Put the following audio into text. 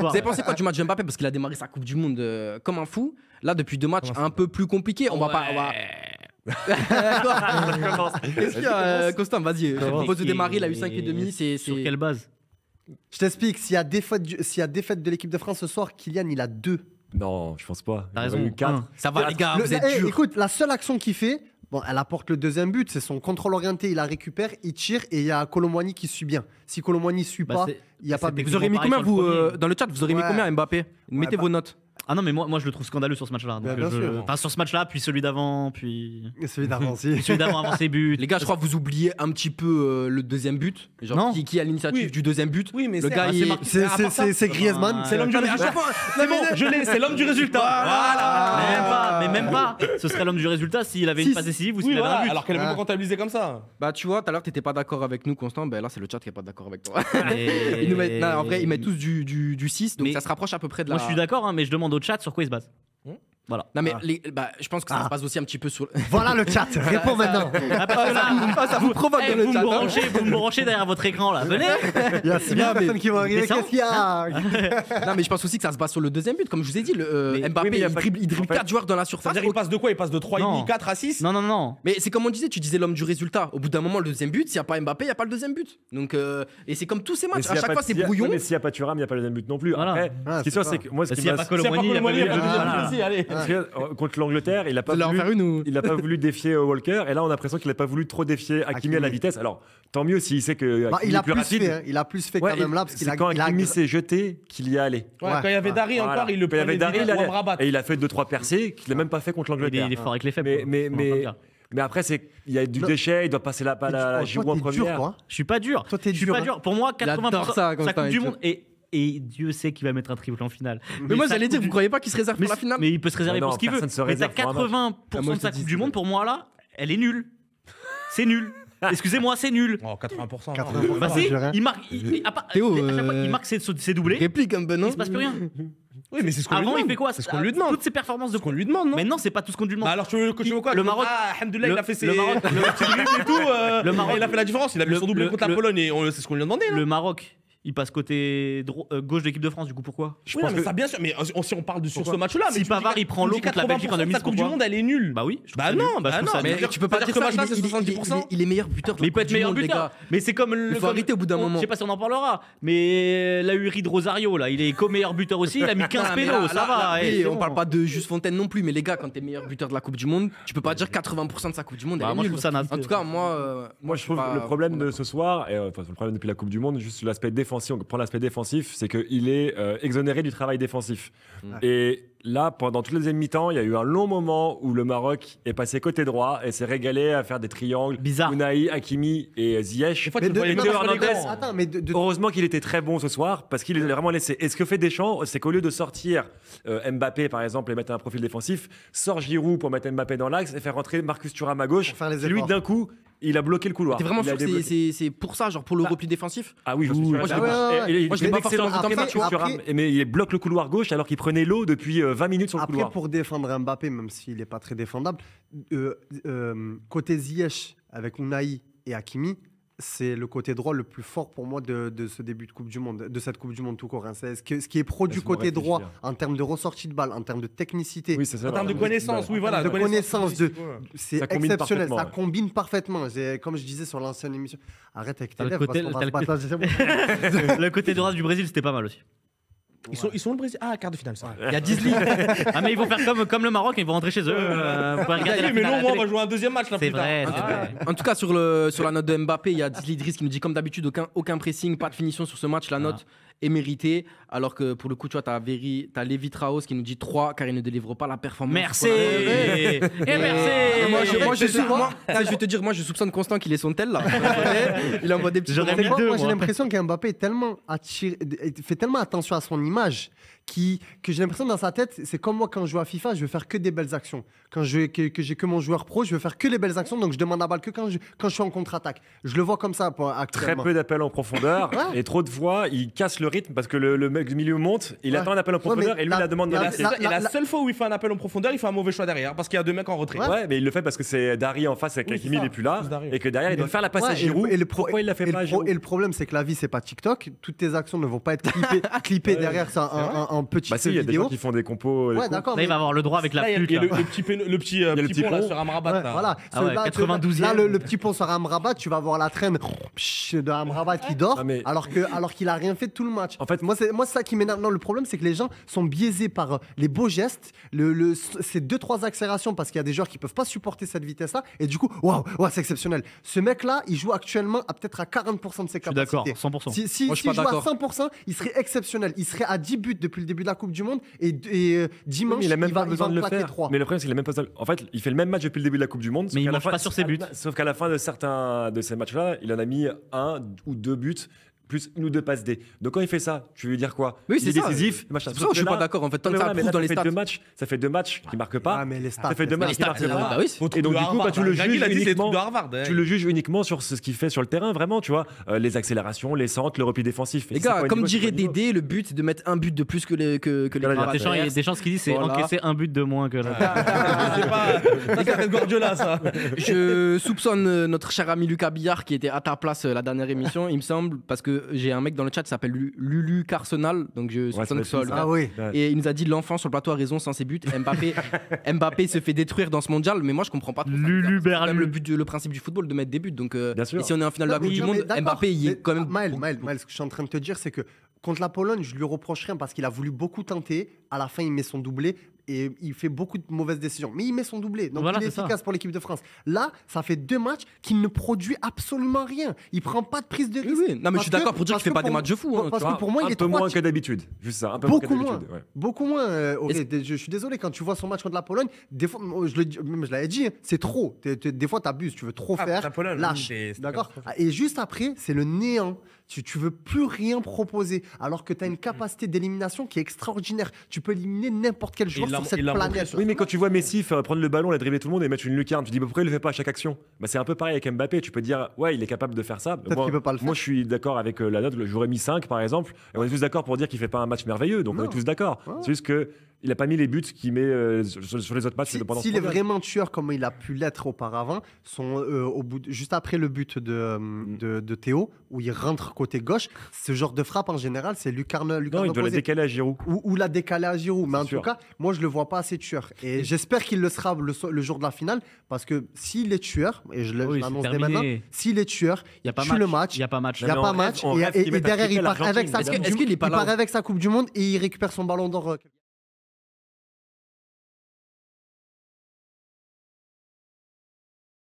Vous avez pensé quoi du match de Mbappé? Parce qu'il a démarré sa Coupe du Monde comme un fou. Là, depuis 2 matchs, un peu plus compliqués. On va pas. Qu'est-ce qu'il y a, Constant? Vas-y, je propose de démarrer. Il a eu 5,5. Sur quelle base? Je t'explique, s'il y a défaite de l'équipe de France ce soir, Kylian, il a 2. Non, je pense pas. T'as raison. 4. Ça va, les gars, vous êtes durs. Écoute, la seule action qu'il fait, bon, elle apporte le deuxième but, c'est son contrôle orienté, il la récupère, il tire et il y a Colomboigny qui suit bien. Si Colomboigny suit pas, il n'y a pas de but. Vous aurez mis combien, vous, premier. dans le chat? Vous aurez mis combien, Mbappé? Mettez vos notes. Ah non, mais moi je le trouve scandaleux sur ce match-là. Bien sûr. Enfin, sur ce match-là, puis celui d'avant, puis. Celui d'avant aussi. Celui d'avant avant ses buts. Les gars, je crois que vous oubliez un petit peu le deuxième but. Genre, qui a l'initiative du deuxième but? Oui, mais le gars, c'est Griezmann. C'est l'homme du résultat. C'est bon, je l'ai, c'est l'homme du résultat. Voilà. Mais même pas. Ce serait l'homme du résultat s'il avait une passe décisive ou s'il avait un but. Alors qu'elle est même pas comptabilisée comme ça. Bah, tu vois, tout à l'heure, t'étais pas d'accord avec nous, Constant. Ben là, c'est le chat qui est pas d'accord avec toi. Et- Ils nous mettent, non, en vrai, ils mettent tous du 6, donc Mais- ça se rapproche à peu près de la. Moi je suis d'accord, hein, mais je demande au chat sur quoi il se base. Voilà. Non, mais je pense que ça se base aussi un petit peu sur. Voilà le chat, réponds maintenant. Ça vous provoque dans le vous, chat. vous me branchez derrière votre écran là. Venez. Il y a 6 000 personnes qui vont arriver. mais ça- Qu'est-ce qu'il y a? Non, mais je pense aussi que ça se base sur le deuxième but. Comme je vous ai dit, Mbappé, oui, mais il dribble 4 joueurs dans la surface. C'est-à-dire, il passe de quoi? Il passe de 3,5, Non. 4 à 6? Non. Mais c'est comme on disait, tu disais l'homme du résultat. Au bout d'un moment, le deuxième but, s'il n'y a pas Mbappé, il n'y a pas le deuxième but. Donc, et c'est comme tous ces matchs. À chaque fois, c'est brouillon. Mais s'il n'y a pas Thuram, il n'y a pas le deuxième but non plus. Voilà. Après, ce qui est sûr, c'est que moi, ce S'il qui n'y a m'a. pas Colomboigny, il n'y a pas il y a pas de de but. deuxième but ici, allez. Parce que, contre l'Angleterre, il n'a pas Tu leur en faire une ou- il a pas voulu défier Walker, et là on a l'impression qu'il n'a pas voulu trop défier Hakimi à la vitesse. Alors tant mieux s'il sait que Bah, Hakimi il a est plus plus rapide. fait, hein. Il a plus fait Ouais, quand même là parce qu'il c'est a. quand il a- Hakimi s'est jeté qu'il y est allé. Ouais, quand il y avait Dari Voilà. encore, il le Quand il y avait prenait Dari, direct il pour allait- me rabattre. et il a fait 2-3 percées qu'il n'a même pas fait contre l'Angleterre. Il est fort avec les faibles. Mais après il y a du Non. déchet, il doit passer la Toi, Giroud en t'es dur, première. toi. Je suis pas dur. Toi, t'es Je suis dur, pas hein. dur. Pour moi, Il adore 80% ça, sa Constant, Coupe il du est Monde et Dieu sait qu'il va mettre un triplé en finale. Mais moi, sa j'allais Coupe dire, du- vous croyez pas qu'il se réserve pour mais, la finale? mais il peut se réserver Non, pour ce qu'il veut. personne se Mais t'as réserve pour un match. 80% moi, de je sa te dis, Coupe du c'est Monde, pour moi là, elle est nulle. C'est nul. Excusez-moi, c'est nul. Oh, 80%. 80%. Bah si, je dirais. il marque. Théo, à chaque fois, il marque ses doublés. Réplique un peu, non? Il se passe plus rien. Oui, mais c'est ce qu'on lui Avant, demande. il fait quoi? C'est ce qu'on lui demande. Toutes ses performances de Ce qu'on lui demande, non? Mais non, c'est pas tout ce qu'on lui demande. Bah alors, tu veux quoi? Le Maroc. Ah, alhamdoulilah, il a fait ses. le Maroc- le petit dribble et tout. Le Maroc- Il a fait la différence. Il a mis son doublé contre la Pologne et c'est ce qu'on lui a demandé. Le Maroc, il passe côté gauche de l'équipe de France, du coup, pourquoi? Oui, non, mais ça, bien sûr. Mais si on parle sur ce match-là. Si Pavard, il prend l'eau contre la Belgique en demi, sa Coupe du pourquoi? Monde, elle est nulle. Bah oui. je trouve Bah ça non, nul. bah je trouve non, ça mais nul. Tu peux pas dire que que ce match-là, c'est 70%. il est meilleur buteur de Mais il peut la être Coupe du meilleur Monde, les buteur. gars. Mais c'est comme Il faut arrêter au bout d'un moment. Je sais pas si on en parlera. Mais là, Uri de Rosario, là, il est co-meilleur buteur aussi. Il a mis 15 Ah, mais pénaux, là, ça va. oui, c'est on bon. parle pas de Juste Fontaine non plus, mais les gars, quand t'es meilleur buteur de la Coupe du Monde, tu peux pas dire 80% de sa Coupe du Monde. Bah, elle est moi, je nulle. trouve ça naze. En tout cas, moi, Je trouve pas- le problème de ce soir, et enfin, le problème depuis la Coupe du Monde, juste l'aspect défensif, on prend l'aspect défensif, c'est qu'il est exonéré du travail défensif. Et là, pendant toute la deuxième mi-temps, il y a eu un long moment où le Maroc est passé côté droit et s'est régalé à faire des triangles. Bizarre. Unai, Hakimi et Ziyech. Des fois, Mais tu le voyais de- mieux non, sur mais les grands. attends, mais Heureusement qu'il était très bon ce soir parce qu'il a vraiment laissé. Et ce que fait Deschamps, c'est qu'au lieu de sortir Mbappé par exemple et mettre un profil défensif, sort Giroud pour mettre Mbappé dans l'axe et faire rentrer Marcus Thuram à gauche. Pour faire les Lui efforts. d'un coup, il a bloqué le couloir. T'es vraiment Il a sûr que débloqué. c'est pour ça, genre pour le repli défensif? Ah oui, je suis sûr. moi, je l'ai pas- moi, je l'ai pas forcément vu comme ça, Marcus tu vois. Thuram, mais il bloque le couloir gauche alors qu'il prenait l'eau depuis 20 minutes sur le Après, couloir. pour défendre Mbappé, même s'il n'est pas très défendable, côté Ziyech avec Unai et Hakimi, c'est le côté droit le plus fort pour moi de ce début de Coupe du Monde, de cette Coupe du Monde tout court. Hein. C'est ce qui est produit Laisse-moi côté droit réfléchir. en termes de ressortie de balle, en termes de technicité. Oui, c'est ça. En termes de connaissances, oui, voilà. de connaissance, c'est Ça combine exceptionnel, ça parfaitement, combine parfaitement. Comme je disais sur l'ancienne émission, arrête avec tes T'as le lèvres côté- parce qu'on t'as va le se partager. Le côté droit du Brésil, c'était pas mal aussi. Ils sont le Brésil. Ah, quart de finale, ça. Il y a 10 ligues. Ah, mais ils vont faire comme le Maroc, ils vont rentrer chez eux. Vous pouvez regarder la Mais finale à non, la moi, on télé. va jouer un deuxième match là C'est plus tard. vrai, Ah, c'est vrai. En tout cas, sur la note de Mbappé, il y a Disley Idriss qui nous dit comme d'habitude, aucun pressing, pas de finition sur ce match. La note est méritée. Alors que pour le coup, tu vois, t'as Lévi Traos qui nous dit 3 car il ne délivre pas la performance. Merci. Voilà. Et merci. Je vais te dire, moi je soupçonne Constant qu'il est son tel là. Il envoie des petits J'aurais commentaires. mis deux, Moi, j'ai moi. l'impression qu'Mbappé est tellement fait tellement attention à son image que j'ai l'impression dans sa tête, c'est comme moi quand je joue à FIFA, je veux faire que des belles actions. Quand que j'ai que mon joueur pro, je veux faire que les belles actions, donc je demande la balle que quand je suis en contre-attaque. Je le vois comme ça Très actuellement. peu d'appels en profondeur Ouais. et trop de fois, il casse le rythme parce que le mec du milieu monte, il attend un appel en profondeur mais et lui, la- la demande de la- lancer. Et la seule fois où il fait un appel en profondeur, il fait un mauvais choix derrière parce qu'il y a deux mecs en retrait. Ouais, mais il le fait parce que c'est Dari en face et Oui, qu'Hakimi c'est ça. n'est plus là C'est Dari. et que derrière il doit faire la passe Ouais, à Giroud. Pourquoi il l'a fait pas à Giroud Et le problème, c'est que la vie, c'est pas TikTok. Toutes tes actions ne vont pas être clippées derrière ça en petite Bah si, il y a des gens vidéo. qui font des compos. Ouais, d'accord. Là, il va avoir le droit avec la Là, il y a pute. il y a là. le petit pont là pont. sur Amrabat. Ouais, là. voilà. Ah ouais, Là, 92e. Là, le petit pont sur Amrabat, tu vas voir la traîne de Amrabat qui dort, Ah, mais- alors qu'il a rien fait de tout le match. En fait- moi, c'est ça qui m'énerve. Non, le problème, c'est que les gens sont biaisés par les beaux gestes, ces 2-3 accélérations, parce qu'il y a des joueurs qui peuvent pas supporter cette vitesse-là, et du coup, waouh, c'est exceptionnel. Ce mec-là, il joue actuellement peut-être à 40% de ses Je suis d'accord, capacités. 100%. Si Moi, je suis il pas joue à d'accord. 100%, il serait exceptionnel. Il serait à 10 buts depuis le début de la Coupe du Monde, et dimanche, Mais il a même pas va besoin en de le plaquer faire. 3. Mais le problème, c'est qu'il a même pas besoin. En fait, il fait le même match depuis le début de la Coupe du Monde. Mais il sauf qu'à la mange fin- pas sur ses buts. Sauf qu'à la fin de certains de ces matchs-là, il en a mis 1 ou 2 buts, plus 1 ou 2 passes D. Donc quand il fait ça, tu veux dire quoi? Oui, Il c'est est ça. décisif. machin. C'est Sauf pour ça que je que suis pas là- d'accord. En fait, tant Mais que ça voilà, mais prouve là, dans les stats. ça fait deux matchs qui marquent pas. Ah, mais les stats, Ça fait deux les matchs qui stats, marquent pas. bah oui. Et donc, du coup, quand tu le juges il a dit des trucs uniquement, de Harvard. hein. tu le juges uniquement sur ce qu'il fait sur le terrain, vraiment, tu vois, les accélérations, les centres, le repli défensif. Et Les si c'est gars, pas au comme niveau, c'est dirait pas au niveau. Dédé, le but c'est de mettre un but de plus que les Voilà, Croates. Deschamps, il y a Deschamps, ce qu'il dit, c'est Voilà. encaisser un but de moins que la. C'est pas. Ça, c'est Guardiola, ça. Je soupçonne notre cher ami Lucas Billard qui était à ta place la dernière émission, il me semble, parce que j'ai un mec dans le chat qui s'appelle Lulu Carsenal, donc je soupçonne que ce soit c'est Lucas. Ah oui. Ouais. Et il nous a dit l'enfant sur le plateau a raison sans ses buts. Mbappé se fait détruire dans ce mondial, mais moi je comprends pas trop ça. Lulu C'est quand même Berlu. le principe du football de mettre des buts. Donc, Bien sûr. et si on est en finale de la Non, Coupe du mais Monde, d'accord, Mbappé il mais- est quand même. Miles, ce que je suis en train de te dire, c'est que contre la Pologne, je lui reproche rien parce qu'il a voulu beaucoup tenter. À la fin, il met son doublé et il fait beaucoup de mauvaises décisions. Mais il met son doublé. Donc, Voilà, il est c'est ça. efficace pour l'équipe de France. Là, ça fait 2 matchs qu'il ne produit absolument rien. Il prend pas de prise de Oui, risque. oui. Non, mais je suis d'accord pour dire qu'il fait pas des matchs de fou. hein, Parce tu vois. que pour moi, il un est peu trop moins que d'habitude. Juste ça, un peu Beaucoup moins que moins. d'habitude. ouais. Beaucoup moins. Je suis désolé, quand tu vois son match contre la Pologne, des fois, je l'avais dit, hein, c'est trop. Des fois, tu abuses, tu veux trop faire. La Pologne, Lâche. c'est D'accord. catastrophique. Et juste après, c'est le néant. Tu veux plus rien proposer, alors que tu as une capacité d'élimination qui est extraordinaire. Tu peux éliminer n'importe quel joueur il l'a- sur cette il l'a montré planète. sur- Oui, mais quand tu vois Messi prendre le ballon, la dribbler tout le monde et mettre une lucarne, tu dis bah, pourquoi il le fait pas à chaque action? Bah, c'est un peu pareil avec Mbappé. Tu peux dire ouais, il est capable de faire ça. Peut-être Moi- qu'il peut pas le faire. Moi, je suis d'accord avec la note. J'aurais mis 5 par exemple. Et on est tous d'accord pour dire qu'il fait pas un match merveilleux. Donc on Non. est tous d'accord. Ouais. C'est juste que il a pas mis les buts qu'il met sur les autres matchs pendant ce S'il est mondial. vraiment tueur comme il a pu l'être auparavant, juste après le but de Théo, où il rentre côté gauche, ce genre de frappe en général, c'est lucarne Non, il doit la opposée. décaler à Giroud. Ou la décaler à Giroud. Mais en sûr. tout cas, moi, je le vois pas assez tueur. Et j'espère qu'il le sera le jour de la finale, parce que s'il est tueur, et je Oui, l'annonce c'est dès terminé. maintenant, s'il est tueur, Il n'y a pas tue le match. match. Il n'y a pas match. Il n'y a Non, pas mais match. on rêve Et qu'il mette à derrière, triquer il part avec sa l'Argentine. Coupe Est-ce du- qu'il est pas il là part avec sa Coupe du Monde et il récupère son ballon d'or.